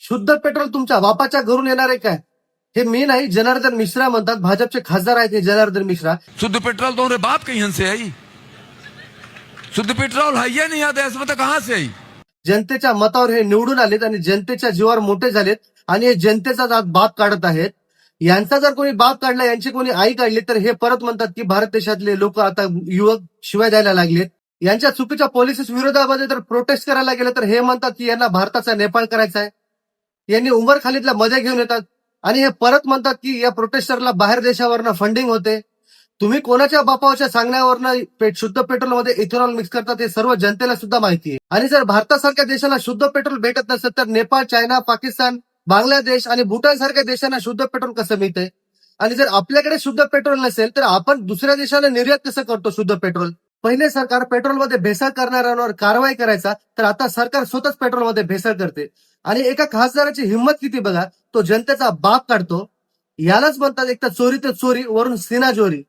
शुद्ध पेट्रोल तुमच्या बापाच्या घरून येणार आहे काय? हे मी नाही, जनार्दन मिश्रा म्हणतात. भाजपचे खासदार आहेत हे जनार्दन मिश्रा. शुद्ध पेट्रोल तुम्हारे बाप के यहाँ से आई? शुद्ध पेट्रोल है या नहीं आता इसमें तो कहां से आई? जनतेच्या मतावर हे निवडून आलेत आणि जनतेच्या जीवावर मोठे झालेत आणि हे जनतेचा बाप काढत आहेत. यांचा जर कोणी बाप काढला, यांची कोणी आई काढली, तर हे परत म्हणतात की भारत देशातले लोक आता युवक शिवाय द्यायला लागलेत. यांच्या चुकीच्या पॉलिसीज विरोधामध्ये जर प्रोटेस्ट करायला गेलं तर हे म्हणतात की यांना भारताचा नेपाळ करायचा आहे. यांनी उमर खालीदला मध्ये घेऊन येतात आणि हे परत म्हणतात की या प्रोटेस्टरला बाहेर देशावरनं फंडिंग होते. तुम्ही कोणाच्या बापाच्या सांगण्यावरनं शुद्ध पेट्रोलमध्ये इथेनॉल मिक्स करतात हे सर्व जनतेला सुद्धा माहिती आहे. आणि जर भारतासारख्या देशाला शुद्ध पेट्रोल भेटत नसेल तर नेपाळ, चायना, पाकिस्तान, बांगलादेश आणि भूटान सारख्या देशांना शुद्ध पेट्रोल कसं मिळतंय? आणि जर आपल्याकडे शुद्ध पेट्रोल नसेल तर आपण दुसऱ्या देशाला निर्यात कसं करतो शुद्ध पेट्रोल? पहिले सरकार पेट्रोलमध्ये भेसळ करणाऱ्यांवर कारवाई करायचा, तर आता सरकार स्वतःच पेट्रोलमध्ये भेसळ करते. आणि एका खासदाराची हिंमत किती बघा, तो जनतेचा बाप काढतो. यालाच म्हणतात एक तर चोरी ते चोरी, वरून सिनाजोरी.